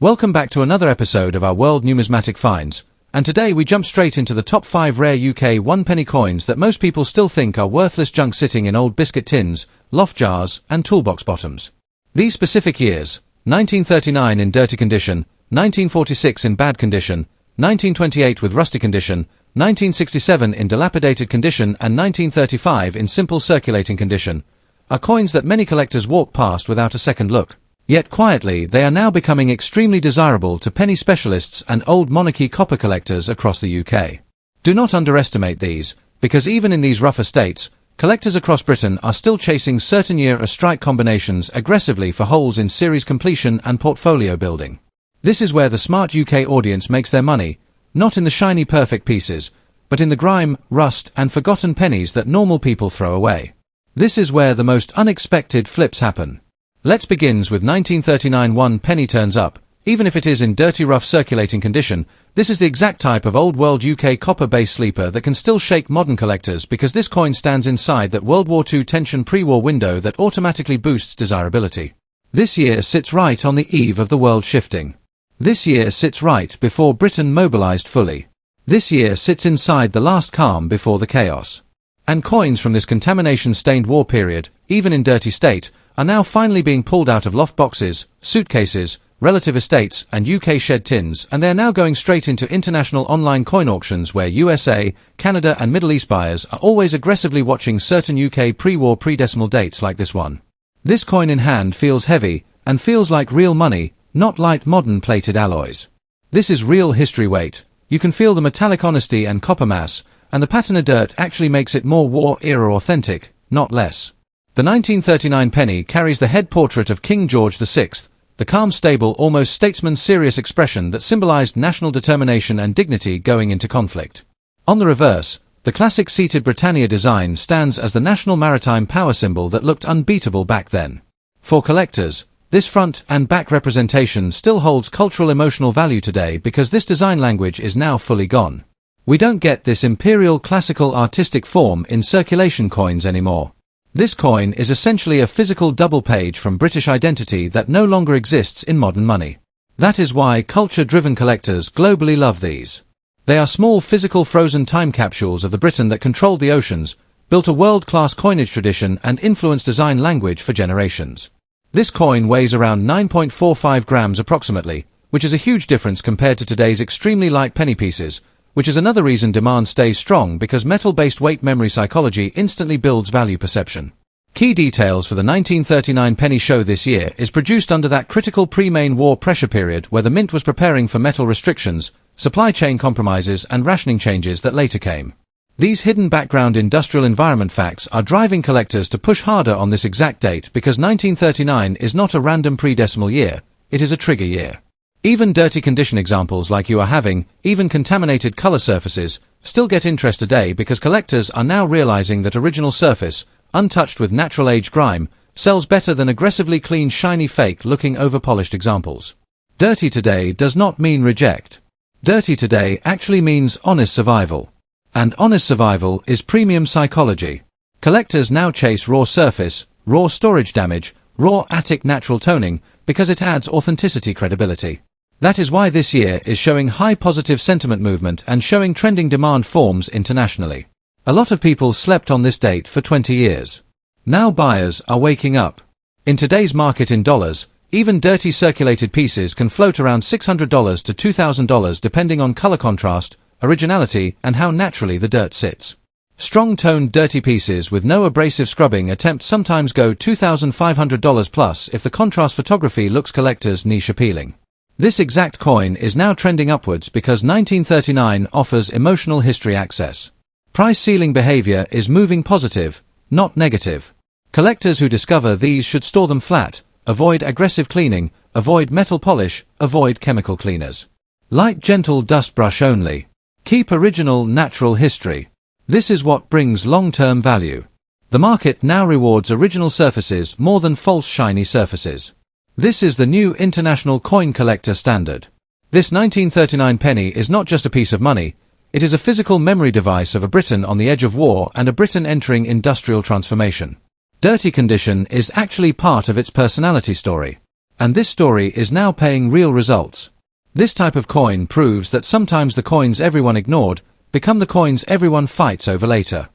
Welcome back to another episode of our World Numismatic Finds, and today we jump straight into the top 5 rare UK 1-penny coins that most people still think are worthless junk sitting in old biscuit tins, loft jars, and toolbox bottoms. These specific years: 1939 in dirty condition, 1946 in bad condition, 1928 with rusty condition, 1967 in dilapidated condition, and 1935 in simple circulating condition, are coins that many collectors walk past without a second look. Yet quietly, they are now becoming extremely desirable to penny specialists and old monarchy copper collectors across the UK. Do not underestimate these, because even in these rougher states, collectors across Britain are still chasing certain year-or-strike combinations aggressively for holes in series completion and portfolio building. This is where the smart UK audience makes their money, not in the shiny perfect pieces, but in the grime, rust, and forgotten pennies that normal people throw away. This is where the most unexpected flips happen. Let's begin with 1939 1-penny turns up. Even if it is in dirty rough circulating condition, this is the exact type of old world UK copper-based sleeper that can still shake modern collectors, because this coin stands inside that World War II tension pre-war window that automatically boosts desirability. This year sits right on the eve of the world shifting. This year sits right before Britain mobilized fully. This year sits inside the last calm before the chaos. And coins from this contamination-stained war period, even in dirty state, are now finally being pulled out of loft boxes, suitcases, relative estates, and UK shed tins, and they are now going straight into international online coin auctions where USA, Canada, and Middle East buyers are always aggressively watching certain UK pre-war pre-decimal dates like this one. This coin in hand feels heavy, and feels like real money, not light modern plated alloys. This is real history weight. You can feel the metallic honesty and copper mass, and the patina dirt actually makes it more war-era authentic, not less. The 1939 penny carries the head portrait of King George VI, the calm, stable, almost statesman serious expression that symbolized national determination and dignity going into conflict. On the reverse, the classic seated Britannia design stands as the national maritime power symbol that looked unbeatable back then. For collectors, this front and back representation still holds cultural emotional value today because this design language is now fully gone. We don't get this imperial classical artistic form in circulation coins anymore. This coin is essentially a physical double page from British identity that no longer exists in modern money. That is why culture-driven collectors globally love these. They are small physical frozen time capsules of the Britain that controlled the oceans, built a world-class coinage tradition, and influenced design language for generations. This coin weighs around 9.45 grams approximately, which is a huge difference compared to today's extremely light penny pieces, which is another reason demand stays strong, because metal-based weight memory psychology instantly builds value perception. Key details for the 1939 penny show this year is produced under that critical pre-main war pressure period where the mint was preparing for metal restrictions, supply chain compromises, and rationing changes that later came. These hidden background industrial environment facts are driving collectors to push harder on this exact date, because 1939 is not a random pre-decimal year, it is a trigger year. Even dirty condition examples like you are having, even contaminated color surfaces, still get interest today because collectors are now realizing that original surface, untouched with natural age grime, sells better than aggressively clean shiny fake looking over-polished examples. Dirty today does not mean reject. Dirty today actually means honest survival. And honest survival is premium psychology. Collectors now chase raw surface, raw storage damage, raw attic natural toning, because it adds authenticity credibility. That is why this year is showing high positive sentiment movement and showing trending demand forms internationally. A lot of people slept on this date for 20 years. Now buyers are waking up. In today's market in dollars, even dirty circulated pieces can float around $600 to $2,000 depending on color contrast, originality, and how naturally the dirt sits. Strong-toned dirty pieces with no abrasive scrubbing attempt sometimes go $2,500 plus if the contrast photography looks collectors' niche appealing. This exact coin is now trending upwards because 1939 offers emotional history access. Price ceiling behavior is moving positive, not negative. Collectors who discover these should store them flat, avoid aggressive cleaning, avoid metal polish, avoid chemical cleaners. Light gentle dust brush only. Keep original natural history. This is what brings long-term value. The market now rewards original surfaces more than false shiny surfaces. This is the new international coin collector standard. This 1939 penny is not just a piece of money, it is a physical memory device of a Britain on the edge of war and a Britain entering industrial transformation. Dirty condition is actually part of its personality story. And this story is now paying real results. This type of coin proves that sometimes the coins everyone ignored become the coins everyone fights over later.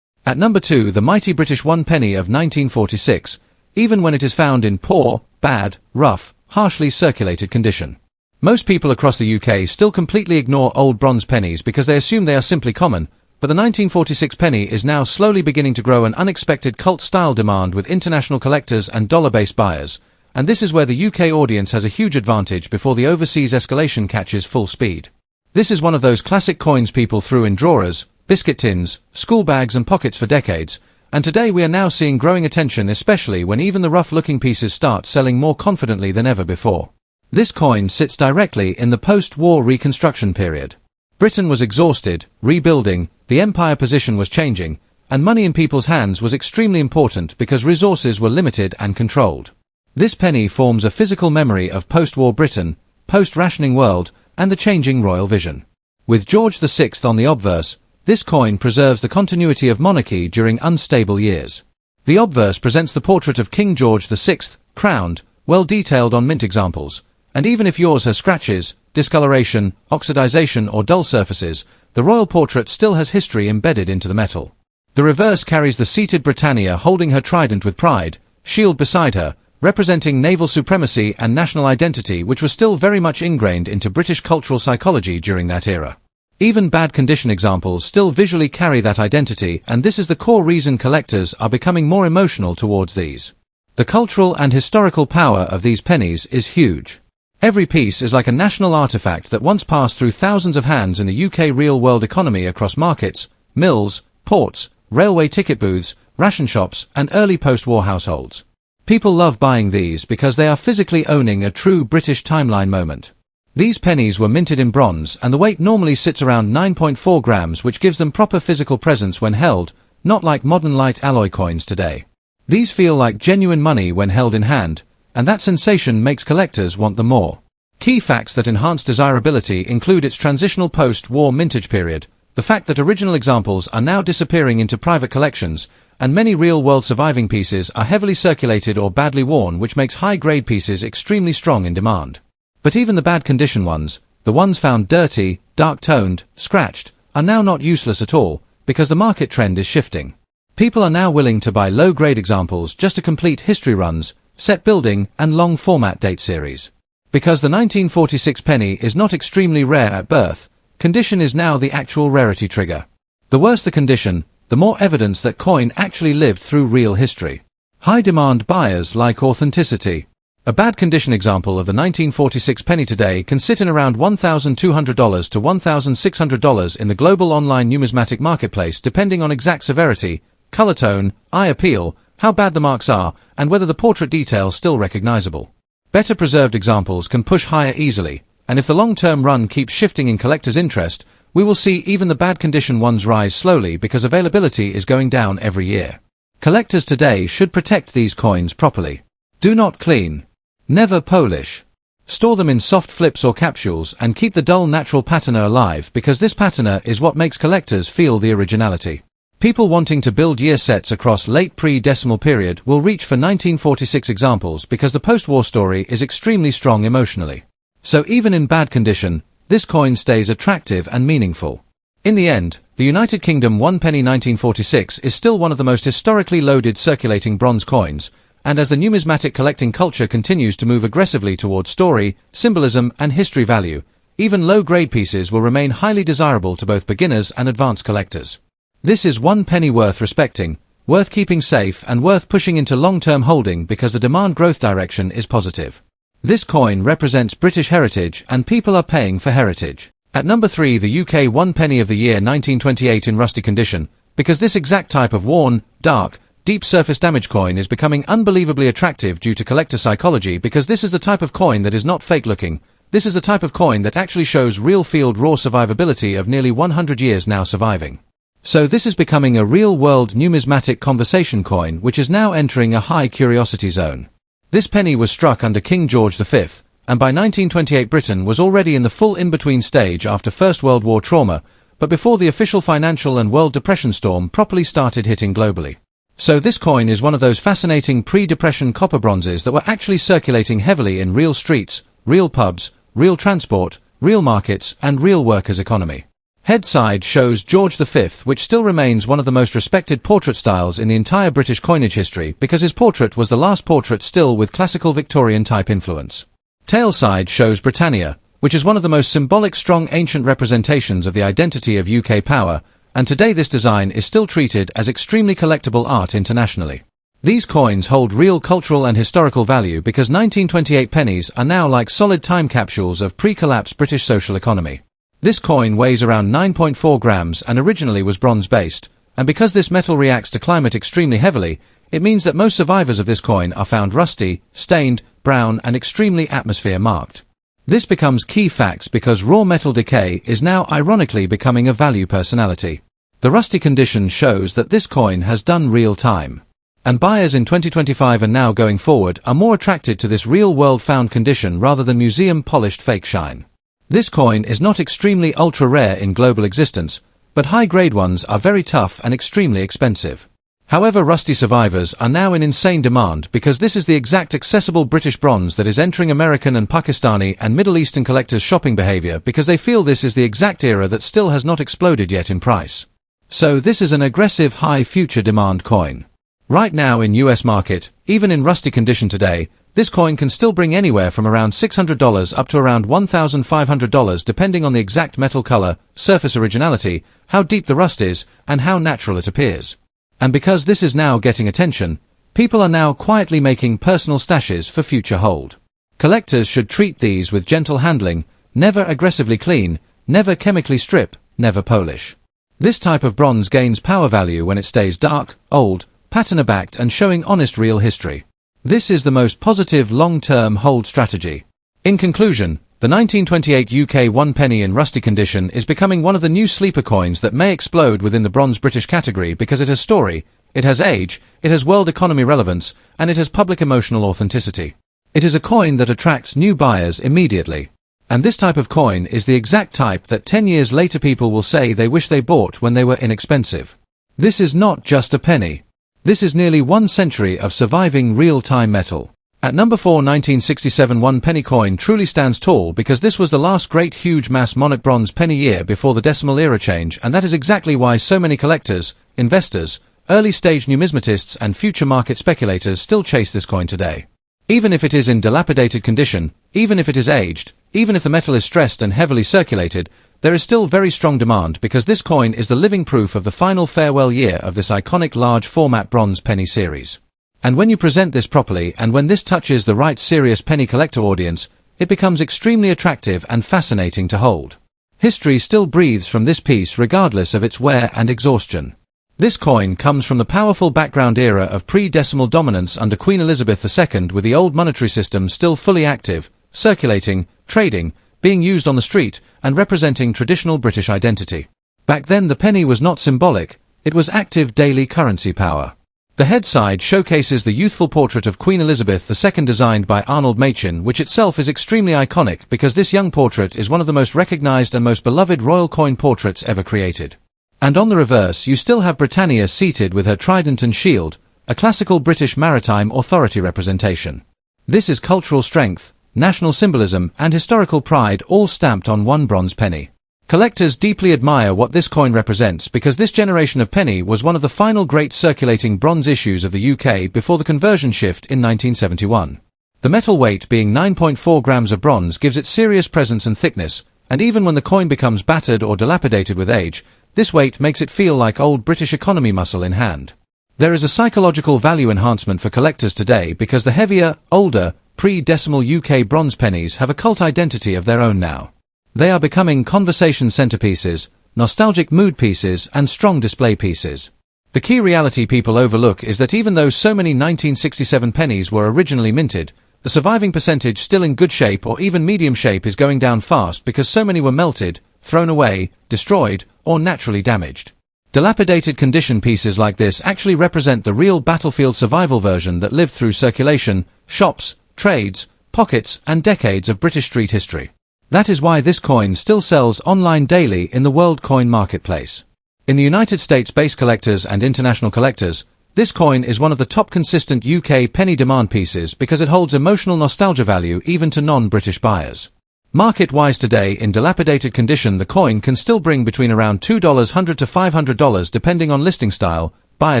At number 2, the mighty British 1 penny of 1946, even when it is found in poor, bad, rough, harshly circulated condition. Most people across the UK still completely ignore old bronze pennies because they assume they are simply common, but the 1946 penny is now slowly beginning to grow an unexpected cult-style demand with international collectors and dollar-based buyers, and this is where the UK audience has a huge advantage before the overseas escalation catches full speed. This is one of those classic coins people threw in drawers, biscuit tins, school bags and pockets for decades, and today we are now seeing growing attention, especially when even the rough-looking pieces start selling more confidently than ever before. This coin sits directly in the post-war reconstruction period. Britain was exhausted, rebuilding, the empire position was changing, and money in people's hands was extremely important because resources were limited and controlled. This penny forms a physical memory of post-war Britain, post-rationing world, and the changing royal vision. With George VI on the obverse, this coin preserves the continuity of monarchy during unstable years. The obverse presents the portrait of King George VI, crowned, well detailed on mint examples, and even if yours has scratches, discoloration, oxidization or dull surfaces, the royal portrait still has history embedded into the metal. The reverse carries the seated Britannia holding her trident with pride, shield beside her, representing naval supremacy and national identity, which was still very much ingrained into British cultural psychology during that era. Even bad condition examples still visually carry that identity, and this is the core reason collectors are becoming more emotional towards these. The cultural and historical power of these pennies is huge. Every piece is like a national artifact that once passed through thousands of hands in the UK real-world economy across markets, mills, ports, railway ticket booths, ration shops, and early post-war households. People love buying these because they are physically owning a true British timeline moment. These pennies were minted in bronze, and the weight normally sits around 9.4 grams, which gives them proper physical presence when held, not like modern light alloy coins today. These feel like genuine money when held in hand, and that sensation makes collectors want them more. Key facts that enhance desirability include its transitional post-war mintage period, the fact that original examples are now disappearing into private collections, and many real-world surviving pieces are heavily circulated or badly worn, which makes high-grade pieces extremely strong in demand. But even the bad condition ones, the ones found dirty, dark-toned, scratched, are now not useless at all, because the market trend is shifting. People are now willing to buy low-grade examples just to complete history runs, set building, and long-format date series. Because the 1946 penny is not extremely rare at birth, condition is now the actual rarity trigger. The worse the condition, the more evidence that coin actually lived through real history. High-demand buyers like authenticity. A bad condition example of the 1946 penny today can sit in around $1,200 to $1,600 in the global online numismatic marketplace, depending on exact severity, color tone, eye appeal, how bad the marks are, and whether the portrait detail is still recognizable. Better preserved examples can push higher easily, and if the long-term run keeps shifting in collectors' interest, we will see even the bad condition ones rise slowly because availability is going down every year. Collectors today should protect these coins properly. Do not clean. Never polish. Store them in soft flips or capsules and keep the dull natural patina alive, because this patina is what makes collectors feel the originality. People wanting to build year sets across late pre-decimal period will reach for 1946 examples because the post-war story is extremely strong emotionally. So even in bad condition, this coin stays attractive and meaningful. In the end, the United Kingdom 1 penny 1946 is still one of the most historically loaded circulating bronze coins, and as the numismatic collecting culture continues to move aggressively towards story, symbolism, and history value, even low-grade pieces will remain highly desirable to both beginners and advanced collectors. This is 1 penny worth respecting, worth keeping safe, and worth pushing into long-term holding because the demand growth direction is positive. This coin represents British heritage, and people are paying for heritage. At number 3, the UK 1 penny of the year 1928 in rusty condition, because this exact type of worn, dark, deep surface damage coin is becoming unbelievably attractive due to collector psychology, because this is the type of coin that is not fake looking. This is the type of coin that actually shows real field raw survivability of nearly 100 years now surviving. So this is becoming a real-world numismatic conversation coin, which is now entering a high curiosity zone. This penny was struck under King George V, and by 1928 Britain was already in the full in-between stage after First World War trauma, but before the official financial and world depression storm properly started hitting globally. So this coin is one of those fascinating pre-depression copper bronzes that were actually circulating heavily in real streets, real pubs, real transport, real markets, and real workers' economy. Head side shows George V, which still remains one of the most respected portrait styles in the entire British coinage history because his portrait was the last portrait still with classical Victorian type influence. Tail side shows Britannia, which is one of the most symbolic strong ancient representations of the identity of UK power, and today this design is still treated as extremely collectible art internationally. These coins hold real cultural and historical value because 1928 pennies are now like solid time capsules of pre-collapse British social economy. This coin weighs around 9.4 grams and originally was bronze-based, and because this metal reacts to climate extremely heavily, it means that most survivors of this coin are found rusty, stained, brown and extremely atmosphere-marked. This becomes key facts because raw metal decay is now ironically becoming a value personality. The rusty condition shows that this coin has done real time. And buyers in 2025 and now going forward are more attracted to this real-world found condition rather than museum-polished fake shine. This coin is not extremely ultra-rare in global existence, but high-grade ones are very tough and extremely expensive. However, rusty survivors are now in insane demand because this is the exact accessible British bronze that is entering American and Pakistani and Middle Eastern collectors' shopping behavior because they feel this is the exact era that still has not exploded yet in price. So this is an aggressive high future demand coin. Right now in US market, even in rusty condition today, this coin can still bring anywhere from around $600 up to around $1,500 depending on the exact metal color, surface originality, how deep the rust is, and how natural it appears. And because this is now getting attention, people are now quietly making personal stashes for future hold. Collectors should treat these with gentle handling, never aggressively clean, never chemically strip, never polish. This type of bronze gains power value when it stays dark, old, patina-backed and showing honest real history. This is the most positive long-term hold strategy. In conclusion, the 1928 UK 1 penny in rusty condition is becoming one of the new sleeper coins that may explode within the bronze British category because it has story, it has age, it has world economy relevance, and it has public emotional authenticity. It is a coin that attracts new buyers immediately. And this type of coin is the exact type that 10 years later people will say they wish they bought when they were inexpensive. This is not just a penny. This is nearly 1 century of surviving real-time metal. At number 4, 1967 1 penny coin truly stands tall because this was the last great huge mass monarch bronze penny year before the decimal era change, and that is exactly why so many collectors, investors, early-stage numismatists and future market speculators still chase this coin today. Even if it is in dilapidated condition, even if it is aged, even if the metal is stressed and heavily circulated, there is still very strong demand because this coin is the living proof of the final farewell year of this iconic large format bronze penny series. And when you present this properly and when this touches the right serious penny collector audience, it becomes extremely attractive and fascinating to hold. History still breathes from this piece regardless of its wear and exhaustion. This coin comes from the powerful background era of pre-decimal dominance under Queen Elizabeth II with the old monetary system still fully active, circulating, trading, being used on the street, and representing traditional British identity. Back then the penny was not symbolic, it was active daily currency power. The head side showcases the youthful portrait of Queen Elizabeth II designed by Arnold Machin, which itself is extremely iconic because this young portrait is one of the most recognized and most beloved royal coin portraits ever created. And on the reverse you still have Britannia seated with her trident and shield, a classical British maritime authority representation. This is cultural strength, national symbolism and historical pride all stamped on one bronze penny. Collectors deeply admire what this coin represents because this generation of penny was one of the final great circulating bronze issues of the UK before the conversion shift in 1971. The metal weight being 9.4 grams of bronze gives it serious presence and thickness, and even when the coin becomes battered or dilapidated with age, this weight makes it feel like old British economy muscle in hand. There is a psychological value enhancement for collectors today because the heavier, older, pre-decimal UK bronze pennies have a cult identity of their own now. They are becoming conversation centerpieces, nostalgic mood pieces, and strong display pieces. The key reality people overlook is that even though so many 1967 pennies were originally minted, the surviving percentage still in good shape or even medium shape is going down fast because so many were melted, thrown away, destroyed, or naturally damaged. Dilapidated condition pieces like this actually represent the real battlefield survival version that lived through circulation, shops, trades, pockets, and decades of British street history. That is why this coin still sells online daily in the world coin marketplace. In the United States-based collectors and international collectors, This coin is one of the top consistent UK penny demand pieces because it holds emotional nostalgia value even to non-British buyers. Market-wise today, in dilapidated condition, the coin can still bring between around $200 to $500 depending on listing style, buyer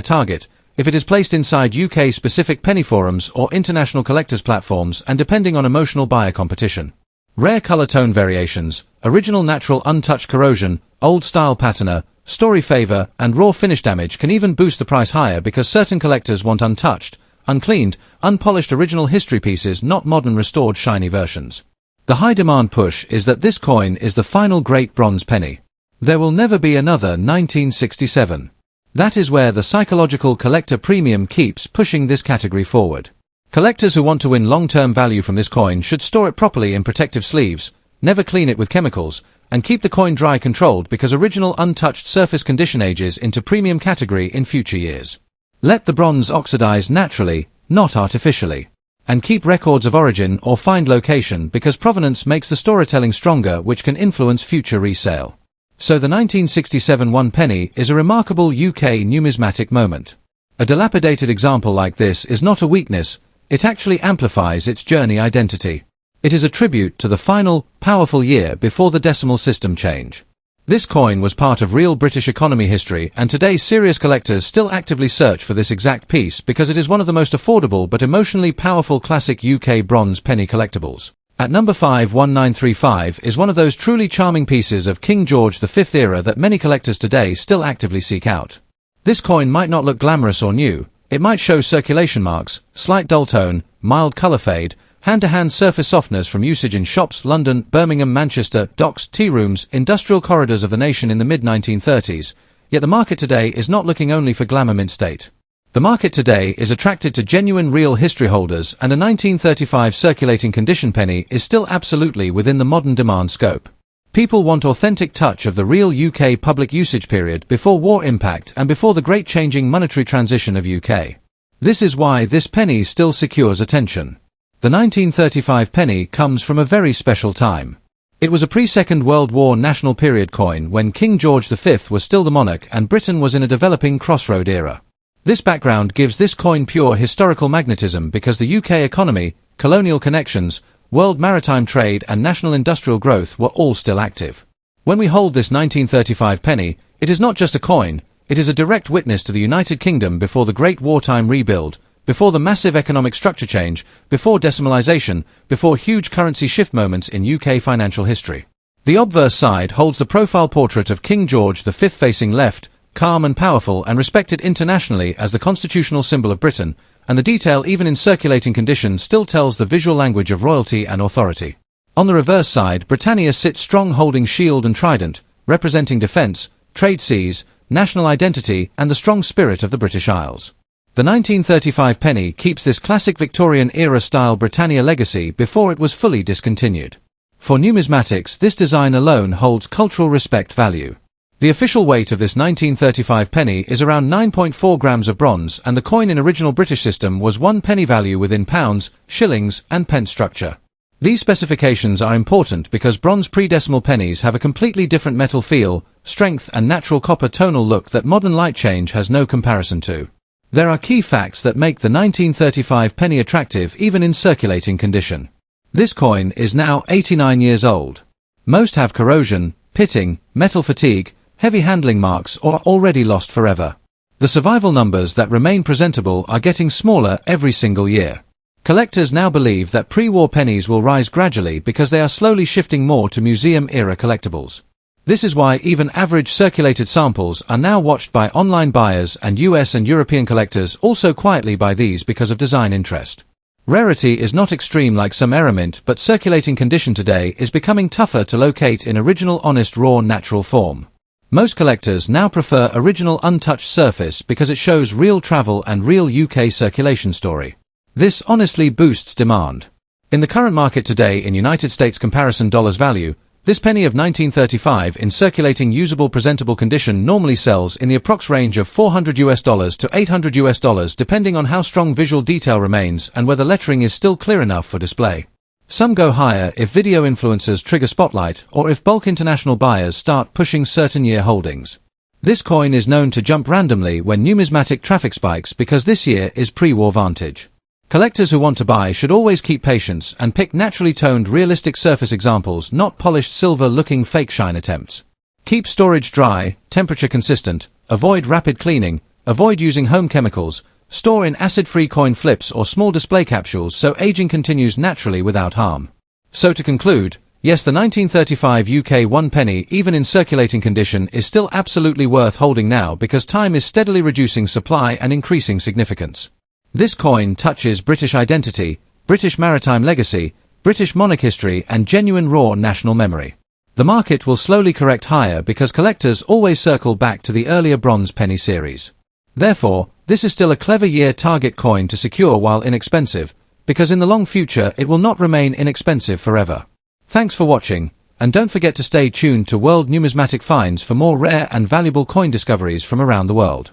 target, if it is placed inside UK-specific penny forums or international collectors platforms, and depending on emotional buyer competition. Rare color tone variations, original natural untouched corrosion, old style patina, story favor, and raw finish damage can even boost the price higher because certain collectors want untouched, uncleaned, unpolished original history pieces, not modern restored shiny versions. The high demand push is that this coin is the final great bronze penny. There will never be another 1967. That is where the psychological collector premium keeps pushing this category forward. Collectors who want to win long-term value from this coin should store it properly in protective sleeves, never clean it with chemicals, and keep the coin dry controlled because original untouched surface condition ages into premium category in future years. Let the bronze oxidize naturally, not artificially. And keep records of origin or find location because provenance makes the storytelling stronger, which can influence future resale. So the 1967 one penny is a remarkable UK numismatic moment. A dilapidated example like this is not a weakness, it actually amplifies its journey identity. It is a tribute to the final, powerful year before the decimal system change. This coin was part of real British economy history, and today serious collectors still actively search for this exact piece because it is one of the most affordable but emotionally powerful classic UK bronze penny collectibles. At number 5, 1935 is one of those truly charming pieces of King George V era that many collectors today still actively seek out. This coin might not look glamorous or new, it might show circulation marks, slight dull tone, mild colour fade, hand-to-hand surface softness from usage in shops, London, Birmingham, Manchester, docks, tea rooms, industrial corridors of the nation in the mid-1930s, yet the market today is not looking only for glamour mint state. The market today is attracted to genuine real history holders, and a 1935 circulating condition penny is still absolutely within the modern demand scope. People want authentic touch of the real UK public usage period before war impact and before the great changing monetary transition of UK. This is why this penny still secures attention. The 1935 penny comes from a very special time. It was a pre-Second World War national period coin when King George V was still the monarch and Britain was in a developing crossroad era. This background gives this coin pure historical magnetism because the UK economy, colonial connections, world maritime trade and national industrial growth were all still active. When we hold this 1935 penny, it is not just a coin, it is a direct witness to the United Kingdom before the great wartime rebuild, before the massive economic structure change, before decimalisation, before huge currency shift moments in UK financial history. The obverse side holds the profile portrait of King George V facing left, calm and powerful and respected internationally as the constitutional symbol of Britain, and the detail even in circulating condition still tells the visual language of royalty and authority. On the reverse side, Britannia sits strong holding shield and trident, representing defence, trade seas, national identity and the strong spirit of the British Isles. The 1935 penny keeps this classic Victorian-era style Britannia legacy before it was fully discontinued. For numismatics, this design alone holds cultural respect value. The official weight of this 1935 penny is around 9.4 grams of bronze, and the coin in original British system was 1 penny value within pounds, shillings, and pence structure. These specifications are important because bronze pre-decimal pennies have a completely different metal feel, strength, and natural copper tonal look that modern light change has no comparison to. There are key facts that make the 1935 penny attractive even in circulating condition. This coin is now 89 years old. Most have corrosion, pitting, metal fatigue, heavy handling marks or are already lost forever. The survival numbers that remain presentable are getting smaller every single year. Collectors now believe that pre-war pennies will rise gradually because they are slowly shifting more to museum-era collectibles. This is why even average circulated samples are now watched by online buyers, and US and European collectors also quietly buy these because of design interest. Rarity is not extreme like some era mint, but circulating condition today is becoming tougher to locate in original honest raw natural form. Most collectors now prefer original untouched surface because it shows real travel and real UK circulation story. This honestly boosts demand. In the current market today in United States comparison dollars value, this penny of 1935 in circulating usable presentable condition normally sells in the approx range of $400 to $800 depending on how strong visual detail remains and whether lettering is still clear enough for display. Some go higher if video influencers trigger spotlight or if bulk international buyers start pushing certain year holdings. This coin is known to jump randomly when numismatic traffic spikes because this year is pre-war vantage. Collectors who want to buy should always keep patience and pick naturally toned realistic surface examples, not polished silver-looking fake shine attempts. Keep storage dry, temperature consistent, avoid rapid cleaning, avoid using home chemicals, store in acid-free coin flips or small display capsules so aging continues naturally without harm. So to conclude, yes, the 1935 UK 1 penny, even in circulating condition, is still absolutely worth holding now because time is steadily reducing supply and increasing significance. This coin touches British identity, British maritime legacy, British monarch history and genuine raw national memory. The market will slowly correct higher because collectors always circle back to the earlier bronze penny series. Therefore, this is still a clever year target coin to secure while inexpensive, because in the long future it will not remain inexpensive forever. Thanks for watching, and don't forget to stay tuned to World Numismatic Finds for more rare and valuable coin discoveries from around the world.